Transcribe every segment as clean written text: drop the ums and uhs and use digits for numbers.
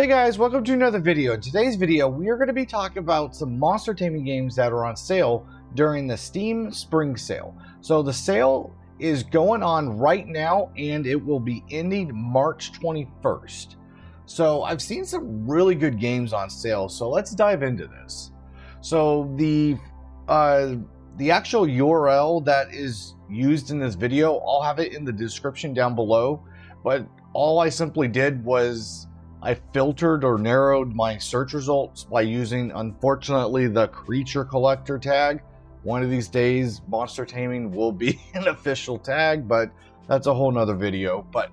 Hey guys, welcome to another video. In today's video, we are going to be talking about some Monster Taming games that are on sale during the Steam Spring Sale. So the sale is going on right now and it will be ending March 21st. So I've seen some really good games on sale, so let's dive into this. So the actual URL that is used in this video, I'll have it in the description down below, but all I simply did was I filtered or narrowed my search results by using, unfortunately, the creature collector tag. One of these days, monster taming will be an official tag, but that's a whole nother video. But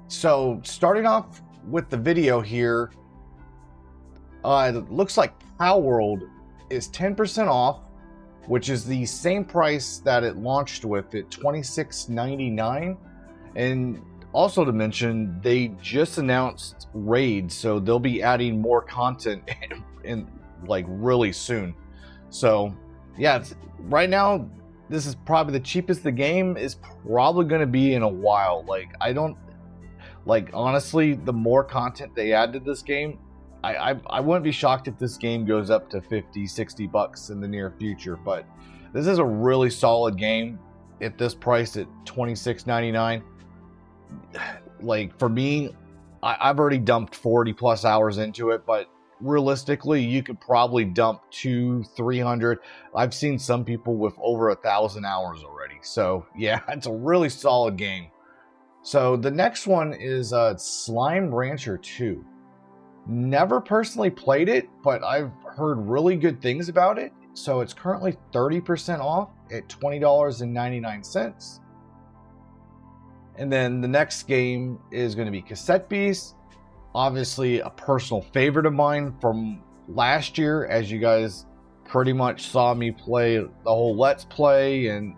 so starting off with the video here, it looks like Palworld is 10% off, which is the same price that it launched with at $26.99. And also to mention, they just announced raids, so they'll be adding more content in like really soon. So yeah, right now this is probably the cheapest the game is probably going to be in a while. Honestly, the more content they add to this game, I wouldn't be shocked if this game goes up to 50-60 bucks in the near future. But this is a really solid game at this price at $26.99. Like for me, I've already dumped 40 plus hours into it, but realistically you could probably dump 200-300. I've seen some people with over 1,000 hours already. So yeah, it's a really solid game. So the next one is Slime Rancher 2. Never personally played it, but I've heard really good things about it. So it's currently 30% off at $20.99. And then the next game is going to be Cassette Beast. Obviously a personal favorite of mine from last year, as you guys pretty much saw me play the whole Let's Play, and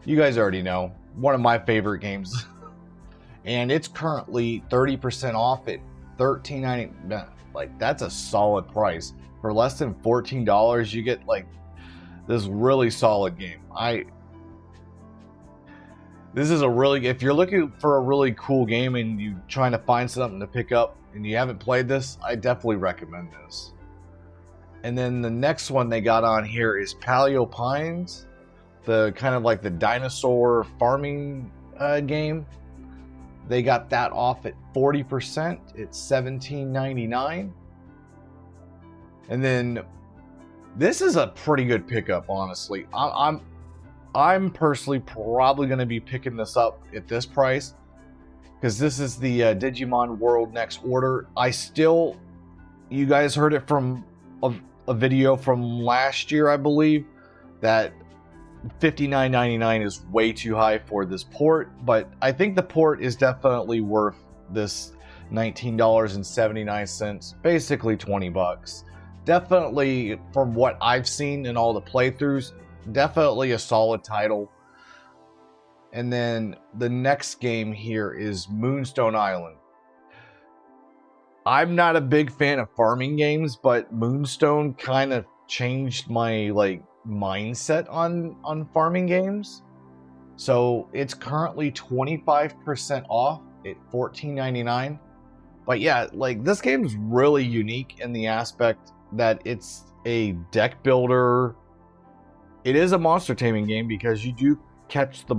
you guys already know, one of my favorite games. And it's currently 30% off at $13.90. Like, that's a solid price. For less than $14, you get like this really solid game. This is a really, if you're looking for a really cool game and you're trying to find something to pick up and you haven't played this, I definitely recommend this. And then the next one they got on here is Paleo Pines, the kind of like the dinosaur farming game. They got that off at 40%. It's $17.99. And then this is a pretty good pickup, honestly. I'm personally probably going to be picking this up at this price because this is the Digimon World Next Order. You guys heard it from a video from last year, I believe, that $59.99 is way too high for this port, but I think the port is definitely worth this $19.79, basically 20 bucks. Definitely, from what I've seen in all the playthroughs, definitely a solid title. And then the next game here is Moonstone Island. I'm not a big fan of farming games, but Moonstone kind of changed my mindset on farming games. So it's currently 25% off at $14.99. But yeah, like, this game is really unique in the aspect that it's a deck builder. It is a monster taming game because you do catch the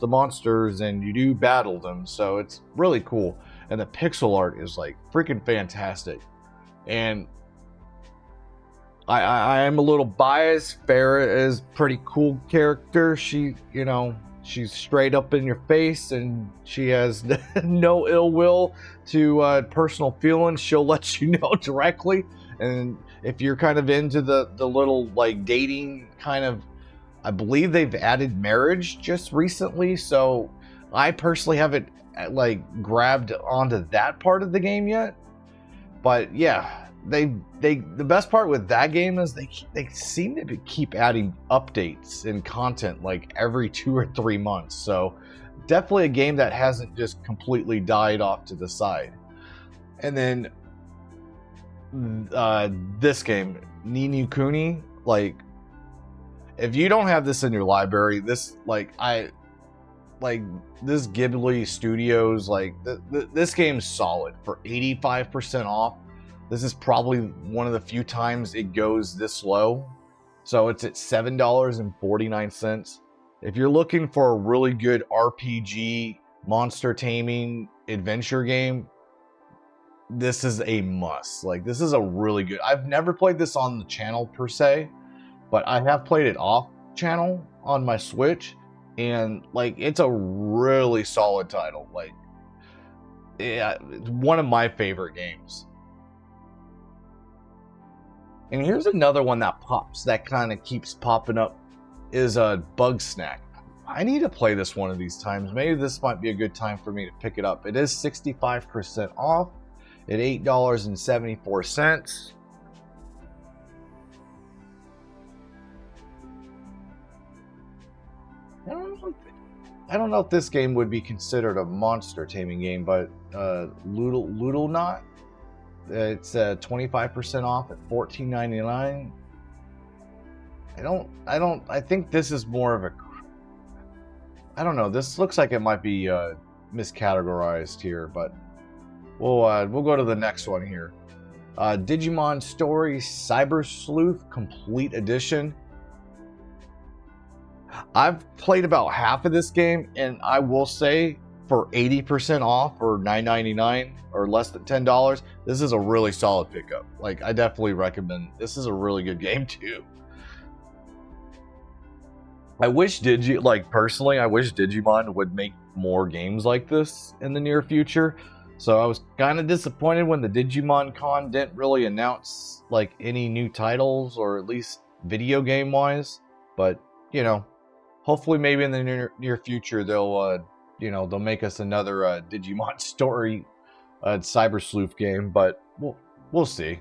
monsters and you do battle them, so it's really cool. And the pixel art is like freaking fantastic. And I am a little biased. Farrah is a pretty cool character. She's straight up in your face and she has no ill will to personal feelings. She'll let you know directly. And if you're kind of into the little like dating kind of, I believe they've added marriage just recently, so I personally haven't like grabbed onto that part of the game yet. But yeah, the best part with that game is they seem to keep adding updates and content like every 2 or 3 months. So definitely a game that hasn't just completely died off to the side. And then this game, Ni no Kuni, like, if you don't have this in your library, this, like, like this Ghibli Studios, like this game's solid for 85% off. This is probably one of the few times it goes this low. So it's at $7.49. If you're looking for a really good RPG, monster taming adventure game, this is a must. Like, this is a really good... I've never played this on the channel per se, but I have played it off channel on my Switch, and like, it's a really solid title. Like, yeah, it's one of my favorite games. And here's another one that pops, that kind of keeps popping up, is a Bug Snack. I need to play this one of these times. Maybe this might be a good time for me to pick it up. It is 65% off at $8.74. I don't know if this game would be considered a monster taming game, but Loodle Knot. It's 25% off at $14.99. I think this is more of a... I don't know. This looks like it might be miscategorized here, but we'll go to the next one here. Digimon Story Cyber Sleuth Complete Edition. I've played about half of this game, and I will say, for 80% off or $9.99 or less than $10, this is a really solid pickup. Like, I definitely recommend. This is a really good game too. I wish personally, I wish Digimon would make more games like this in the near future. So I was kind of disappointed when the Digimon Con didn't really announce like any new titles, or at least video game wise. But you know, hopefully maybe in the near future they'll they'll make us another Digimon Story Cyber Sleuth game, but we'll see.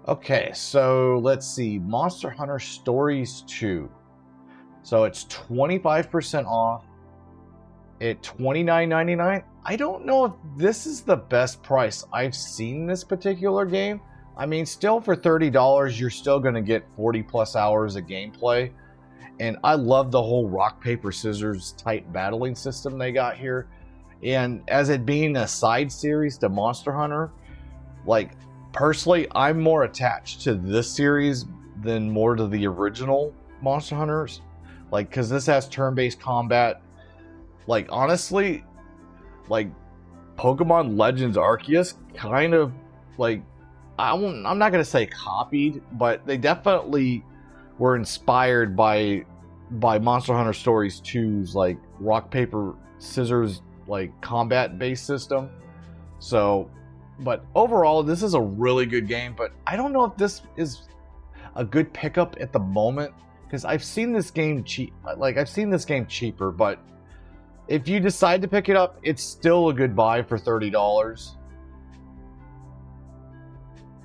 Okay, so let's see. Monster Hunter Stories 2. So it's 25% off at $29.99. I don't know if this is the best price I've seen this particular game. I mean, still for $30, you're still going to get 40 plus hours of gameplay. And I love the whole rock, paper, scissors type battling system they got here. And as it being a side series to Monster Hunter, like, personally, I'm more attached to this series than more to the original Monster Hunters. Like, because this has turn-based combat. Like, honestly, like, Pokemon Legends Arceus kind of, like, I'm not going to say copied, but they definitely were inspired by Monster Hunter Stories 2's, like, rock, paper, scissors, like, combat-based system. So, but overall, this is a really good game, but I don't know if this is a good pickup at the moment, because I've seen this game cheaper, but if you decide to pick it up, it's still a good buy for $30.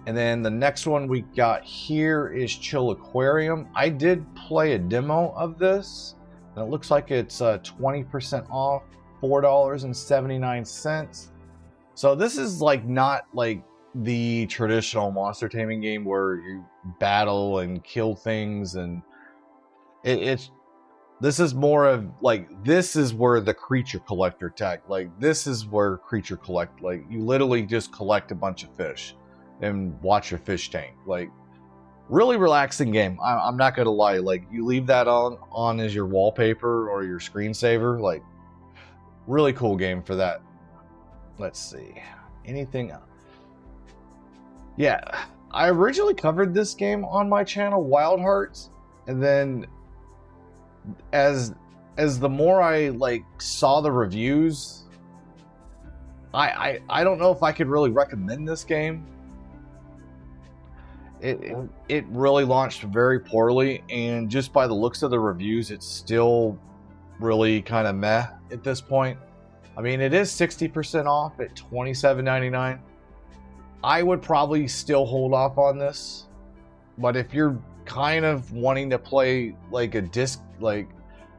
And then the next one we got here is Chill Aquarium. I did play a demo of this, and it looks like it's 20% off, $4.79. So this is like not like the traditional monster taming game where you battle and kill things, and this is more of like, this is where the creature collector tech, like this is where creature collect, like you literally just collect a bunch of fish and watch your fish tank. Like, really relaxing game. I'm not gonna lie, like you leave that on as your wallpaper or your screensaver. Like, really cool game for that. Let's see, anything else? Yeah, I originally covered this game on my channel, Wild Hearts, and then as the more I like saw the reviews, I don't know if I could really recommend this game. It really launched very poorly, and just by the looks of the reviews, it's still really kind of meh at this point. I mean, it is 60% off at $27.99. I would probably still hold off on this, but if you're kind of wanting to play like a disc, like,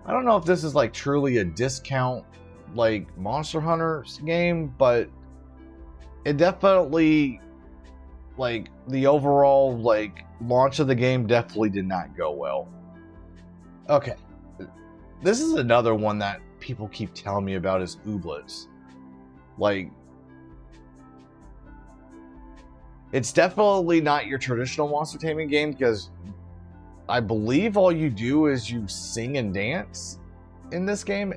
I don't know if this is like truly a discount like Monster Hunter game, but it definitely, like, the overall like launch of the game definitely did not go well. Okay, this is another one that people keep telling me about is Ooblets. Like, it's definitely not your traditional monster taming game, because I believe all you do is you sing and dance in this game.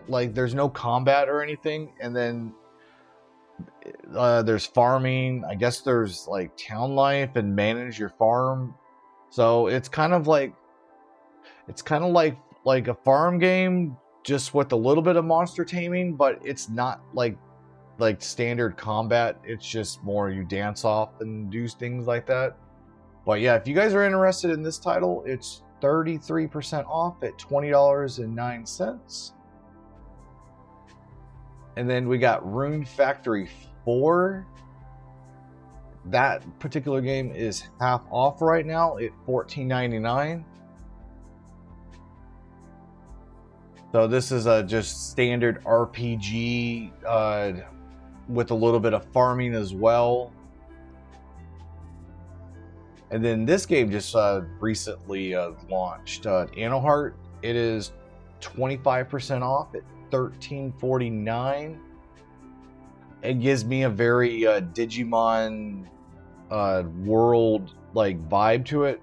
Like, there's no combat or anything, and then there's farming. I guess there's like town life and manage your farm. So it's kind of like a farm game, just with a little bit of monster taming, but it's not like standard combat. It's just more you dance off and do things like that. But yeah, if you guys are interested in this title, it's 33% off at $20.09. And then we got Rune Factory 4. That particular game is half off right now at $14.99. So this is a just standard RPG with a little bit of farming as well. And then this game just recently launched, Anoheart. It is 25% off at $13.49. It gives me a very Digimon world like vibe to it.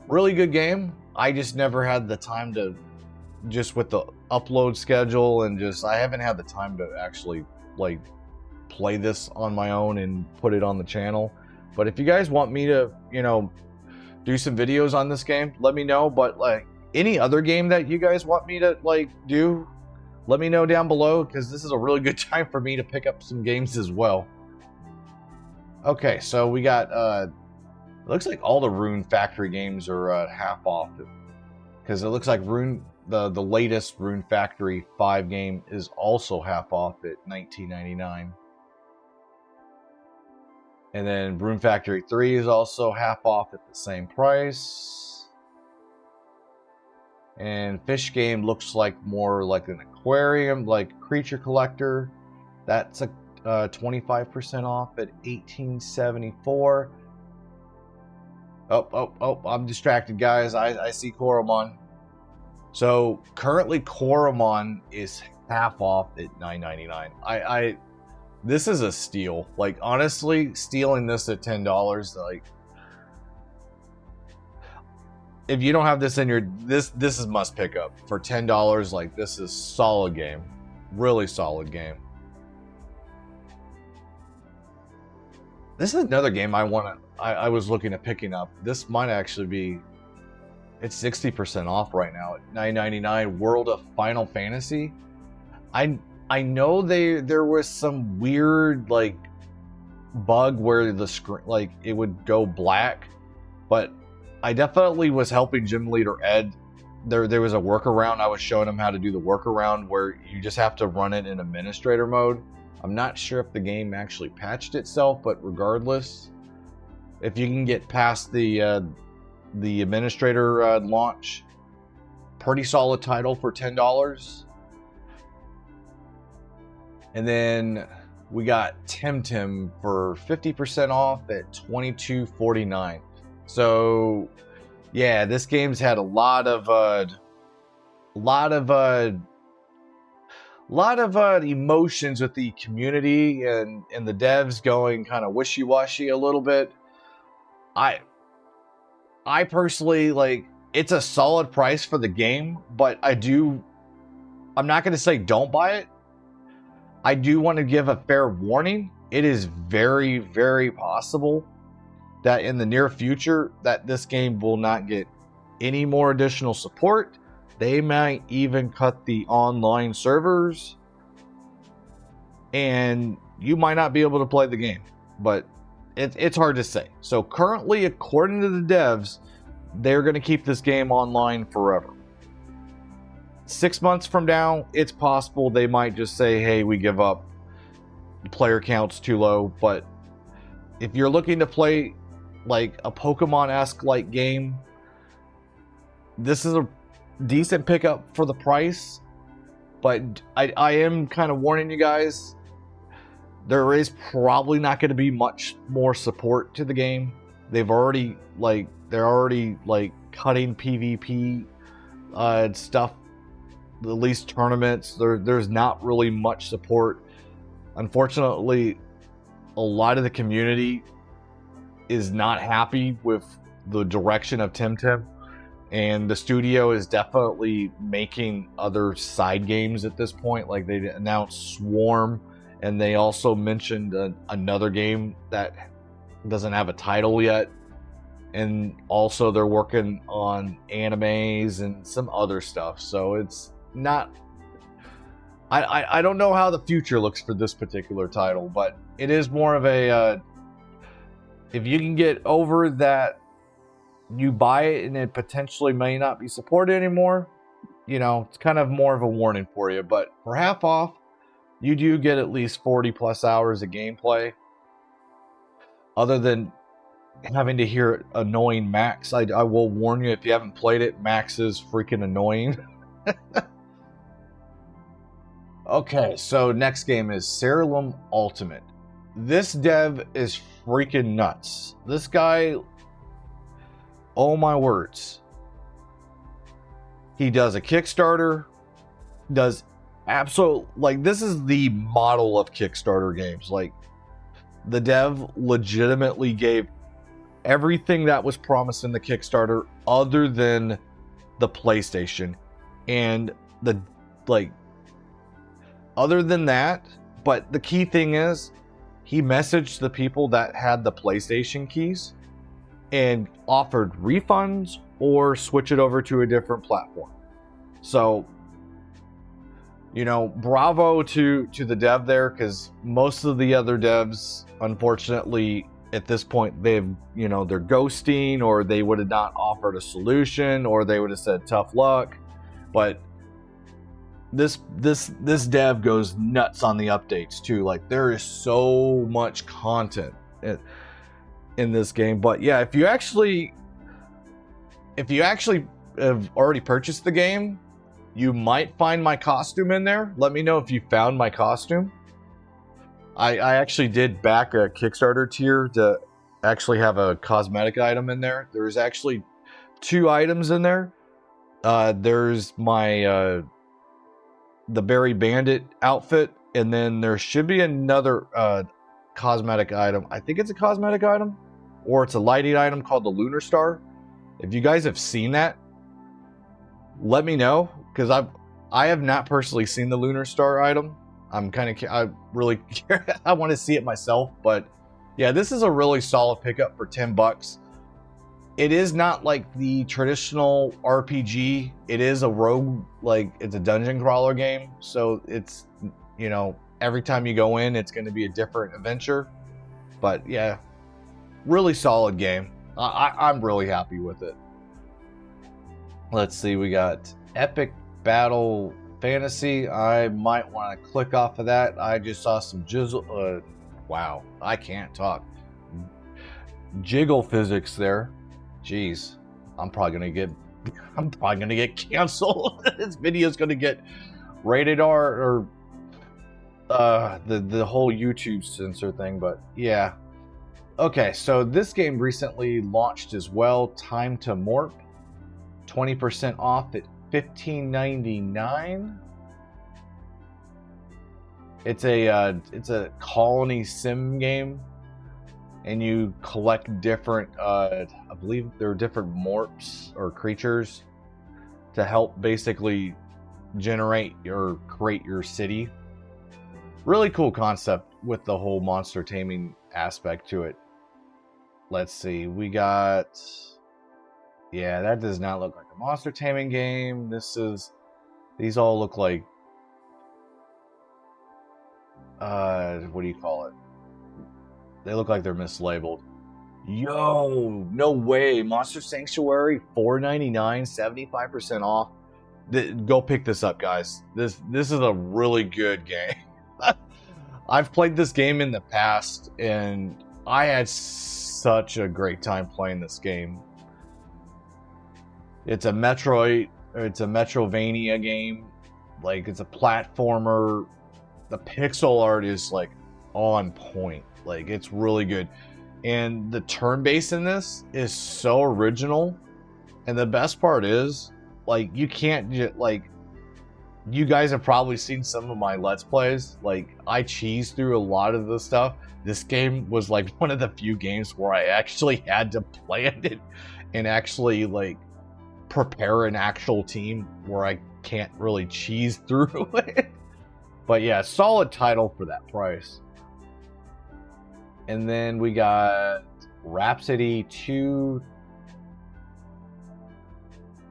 Really good game. I just never had the time to, just with the upload schedule, and just I haven't had the time to actually like play this on my own and put it on the channel. But if you guys want me to, you know, do some videos on this game, let me know. But like any other game that you guys want me to like do, let me know down below, because this is a really good time for me to pick up some games as well. Okay, so we got it looks like all the Rune Factory games are half off, because it looks like the latest Rune Factory 5 game is also half off at $19.99. And then Rune Factory 3 is also half off at the same price. And Fish Game looks like more like an aquarium, like creature collector. That's a 25% off at $18.74. Oh, I'm distracted, guys. I see Koromon. So currently Koromon is half off at $9.99. This is a steal. Like, honestly, stealing this at $10, like, if you don't have this in your, this is must pick up for $10. Like, this is solid game, really solid game. This is another game I was looking at picking up. This might actually be, it's 60% off right now at $9.99. World of Final Fantasy. I know there was some weird like bug where the screen, like, it would go black, but I definitely was helping Gym Leader Ed. There was a workaround. I was showing him how to do the workaround where you just have to run it in administrator mode. I'm not sure if the game actually patched itself, but regardless, if you can get past the administrator launch, pretty solid title for $10. And then we got Temtem for 50% off at $22.49. So yeah, this game's had a lot of emotions with the community and the devs going kind of wishy-washy a little bit. I personally, like, it's a solid price for the game, but I'm not going to say don't buy it. I do want to give a fair warning. It is very, very possible that in the near future that this game will not get any more additional support. They might even cut the online servers, and you might not be able to play the game, but it's hard to say. So currently, according to the devs, they're going to keep this game online forever. 6 months from now, it's possible they might just say, hey, we give up, the player count's too low. But if you're looking to play like a Pokemon-esque like game, this is a decent pickup for the price. But I am kind of warning you guys, there is probably not going to be much more support to the game. They're already cutting PvP stuff least tournaments. There's not really much support. Unfortunately, a lot of the community is not happy with the direction of Tim, and the studio is definitely making other side games at this point. Like, they announced Swarm, and they also mentioned another game that doesn't have a title yet. And also they're working on animes and some other stuff. So it's not... I don't know how the future looks for this particular title, but it is more of a... if you can get over that you buy it and it potentially may not be supported anymore, you know, it's kind of more of a warning for you. But for half off, you do get at least 40 plus hours of gameplay. Other than having to hear annoying Max, I will warn you, if you haven't played it, Max is freaking annoying. Okay, so next game is Cerulean Ultimate. This dev is freaking nuts. This guy, oh my words. He does a Kickstarter, does absolute, like, this is the model of Kickstarter games. Like, the dev legitimately gave everything that was promised in the Kickstarter other than the PlayStation. And the, like, other than that, but the key thing is, he messaged the people that had the PlayStation keys and offered refunds or switch it over to a different platform. So, you know, bravo to the dev there, because most of the other devs, unfortunately, at this point, they've, you know, they're ghosting, or they would have not offered a solution, or they would have said tough luck. But this dev goes nuts on the updates too. Like, there is so much content in this game. But yeah, if you actually have already purchased the game, you might find my costume in there. Let me know if you found my costume. I actually did back a Kickstarter tier to actually have a cosmetic item in there. There's actually 2 items in there. There's my the Berry Bandit outfit, and then there should be another cosmetic item. I think it's a cosmetic item, or it's a lighting item called the Lunar Star. If you guys have seen that, let me know, because I have not personally seen the Lunar Star item. I really care. I want to see it myself. But yeah, this is a really solid pickup for $10. It is not like the traditional RPG. It is a rogue, like, it's a dungeon crawler game. So it's, you know, every time you go in, it's going to be a different adventure. But yeah, really solid game. I'm really happy with it. Let's see, we got Epic Battle Fantasy. I might want to click off of that. I just saw some jizzle. Wow, I can't talk. Jiggle physics there. Jeez, I'm probably gonna get canceled. This video's gonna get rated R, or the whole YouTube censor thing. But yeah. Okay, so this game recently launched as well. Time to Morp, 20% off at $15.99. It's a colony sim game, and you collect different I believe there are different morps or creatures to help basically generate or create your city. Really cool concept with the whole monster taming aspect to it. Let's see, we got, yeah, that does not look like a monster taming game. These all look like, what do you call it? They look like they're mislabeled. Yo, no way. Monster Sanctuary, $4.99, 75% off. Go pick this up, guys. This is a really good game. I've played this game in the past, and I had such a great time playing this game. It's a Metrovania game. Like, it's a platformer. The pixel art is like on point. Like, it's really good. And the turn base in this is so original. And the best part is, like, you can't just, like, you guys have probably seen some of my Let's Plays. Like, I cheese through a lot of the stuff. This game was like one of the few games where I actually had to plan it and actually like prepare an actual team where I can't really cheese through it. But yeah, solid title for that price. And then we got Rhapsody 2.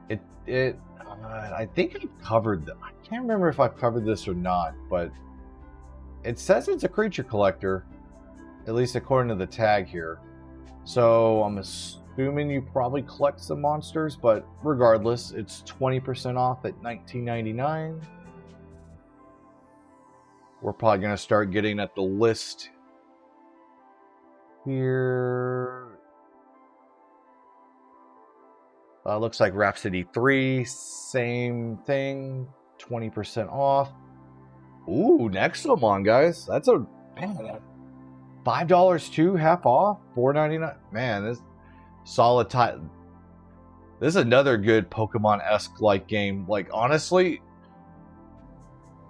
I think I've covered I can't remember if I've covered this or not, but it says it's a creature collector, at least according to the tag here. So I'm assuming you probably collect some monsters, but regardless, it's 20% off at $19.99. We're probably going to start getting at the list here. Looks like Rhapsody 3, same thing, 20% off. Ooh, Nexomon, guys. That's a, man, $5 too, half off, $4.99. Man, this solid title. This is another good Pokemon-esque like game. Like, honestly,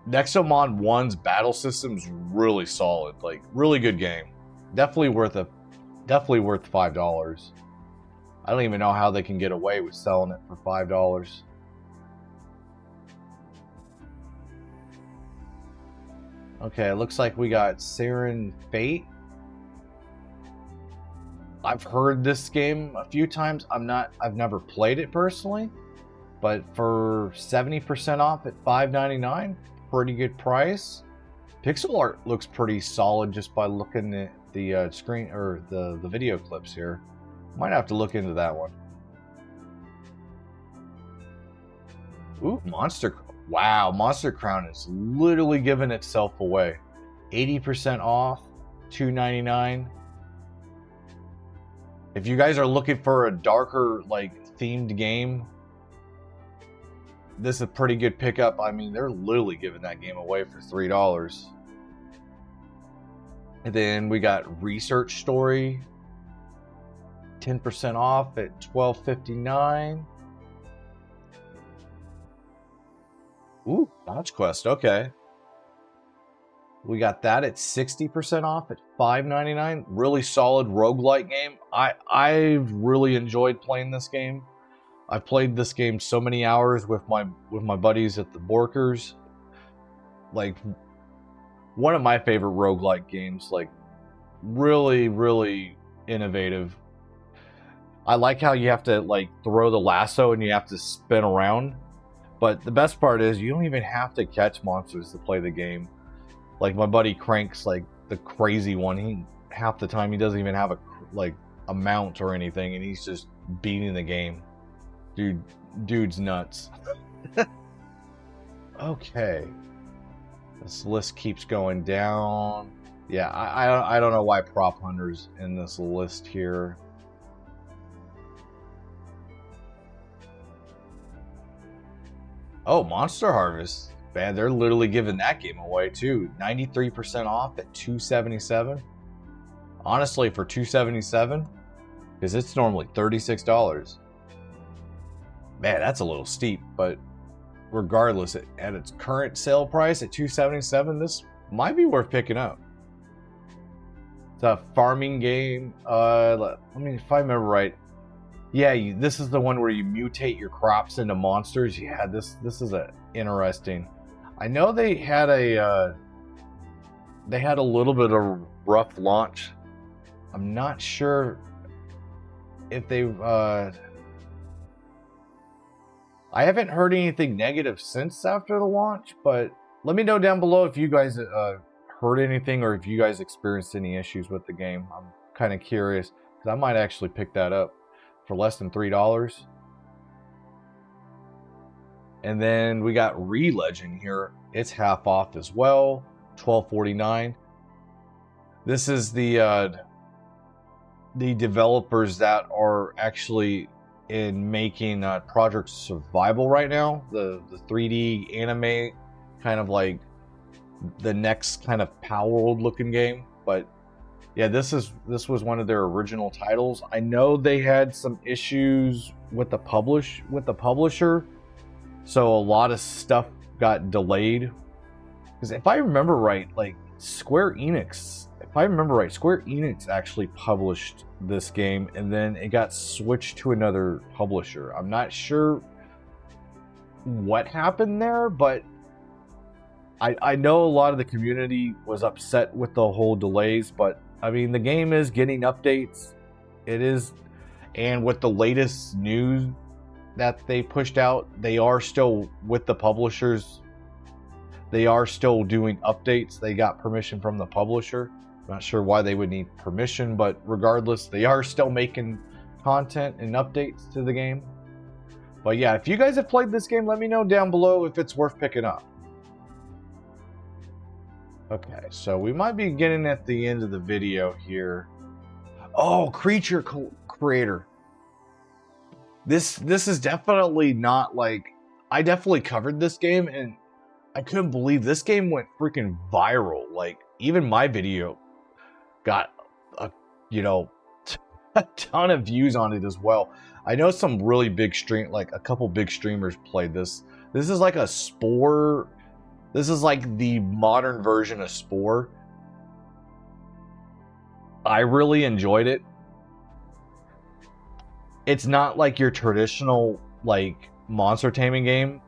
Nexomon 1's battle system's really solid. Like, really good game. Definitely worth $5. I don't even know how they can get away with selling it for $5. Okay, it looks like we got Siren Fate. I've heard this game a few times. I've never played it personally, but for 70% off at $5.99, pretty good price. Pixel art looks pretty solid just by looking at the screen or the video clips here. Might have to look into that one. Ooh, wow, Monster Crown is literally giving itself away. 80% off, $2.99. If you guys are looking for a darker, like, themed game, this is a pretty good pickup. I mean, they're literally giving that game away for $3. And then we got Research Story, 10% off at $12.59. Ooh, Launch Quest, okay. We got that at 60% off at $5.99. Really solid roguelike game. I've really enjoyed playing this game. I've played this game so many hours with my buddies at the Borkers. Like, one of my favorite roguelike games. Like, really, really innovative. I like how you have to, like, throw the lasso and you have to spin around. But the best part is you don't even have to catch monsters to play the game. Like, my buddy Crank's, like, the crazy one. Half the time he doesn't even have a mount or anything, and he's just beating the game. Dude's nuts. Okay. This list keeps going down. Yeah, I don't know why Prop Hunter's in this list here. Oh, Monster Harvest. Man, they're literally giving that game away too. 93% off at $277. Honestly, for $277, because it's normally $36. Man, that's a little steep, but regardless, at its current sale price at $277, this might be worth picking up. It's a farming game. Let me, if I remember right, yeah, this is the one where you mutate your crops into monsters. Yeah, this is interesting. I know they had a little bit of rough launch. I'm not sure if they've. I haven't heard anything negative since after the launch, but let me know down below if you guys heard anything or if you guys experienced any issues with the game. I'm kind of curious because I might actually pick that up for less than $3. And then we got Re-Legend here. It's half off as well, $12.49. This is the developers that are actually in making Project Survival right now. The 3D anime, kind of like the next kind of Palworld looking game. But yeah, this was one of their original titles. I know they had some issues with the publisher. So a lot of stuff got delayed. Because if I remember right, like Square Enix actually published this game, and then it got switched to another publisher. I'm not sure what happened there, but I know a lot of the community was upset with the whole delays, but I mean, the game is getting updates. It is, and with the latest news that they pushed out, they are still with the publishers. They are still doing updates. They got permission from the publisher. I'm not sure why they would need permission, but regardless, they are still making content and updates to the game. But yeah, if you guys have played this game, let me know down below if it's worth picking up. Okay, so we might be getting at the end of the video here. Oh, creature creator. This is definitely not like... I definitely covered this game, and I couldn't believe this game went freaking viral. Like, even my video got a ton of views on it as well. I know some really big like a couple big streamers played this. This is like a Spore. This is like the modern version of Spore. I really enjoyed it. It's not like your traditional like monster taming game.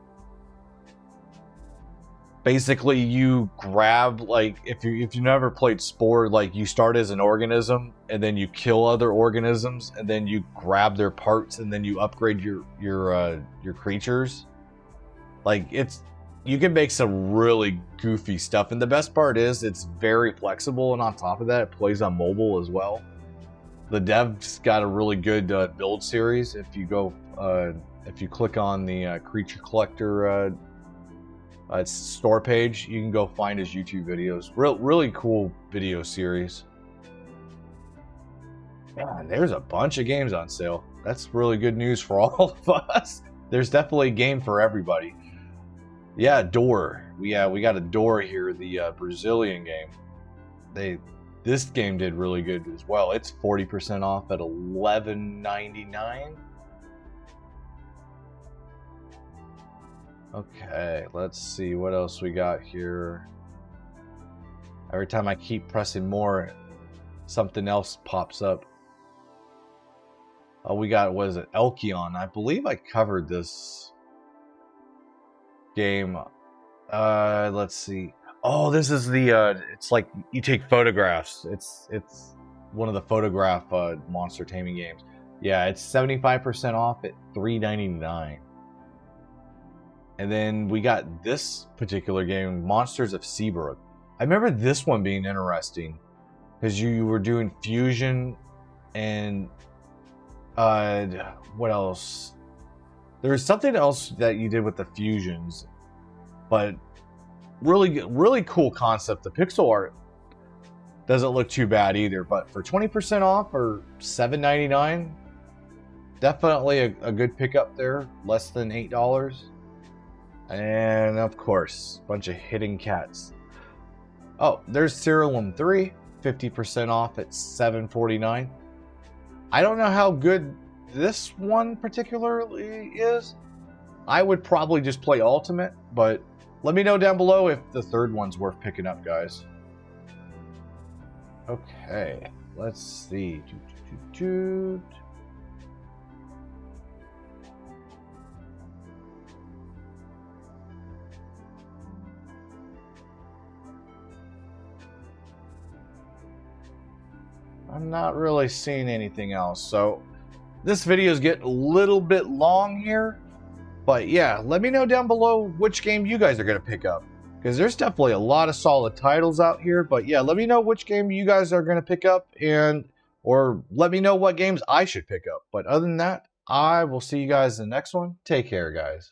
Basically, you grab, like, if you never played Spore, like, you start as an organism, and then you kill other organisms, and then you grab their parts, and then you upgrade your creatures. Like, you can make some really goofy stuff, and the best part is it's very flexible, and on top of that, it plays on mobile as well. The dev's got a really good build series. If you go, if you click on the creature collector store page, you can go find his YouTube videos. Really cool video series. Man, there's a bunch of games on sale. That's really good news for all of us. There's definitely a game for everybody. Yeah, Door. We got a Door here, the Brazilian game. This game did really good as well. It's 40% off at $11.99. Okay, let's see what else we got here. Every time I keep pressing more, something else pops up. Oh, we got, what is it? Elkion. I believe I covered this game. Let's see. Oh, this is the, it's like you take photographs. It's one of the photograph monster taming games. Yeah, it's 75% off at $3.99. And then we got this particular game, Monsters of Seabrook. I remember this one being interesting because you were doing fusion and what else? There was something else that you did with the fusions, but really cool concept. The pixel art doesn't look too bad either, but for 20% off or $7.99, definitely a good pickup there, less than $8. And of course, a bunch of hidden cats. Oh, there's Cerulean 3, 50% off at $7.49. I don't know how good this one particularly is. I would probably just play Ultimate, but let me know down below if the third one's worth picking up, guys. Okay, let's see. I'm not really seeing anything else, so this video is getting a little bit long here, but yeah, let me know down below which game you guys are going to pick up, because there's definitely a lot of solid titles out here. But yeah, let me know which game you guys are going to pick up, or let me know what games I should pick up. But other than that, I will see you guys in the next one. Take care, guys.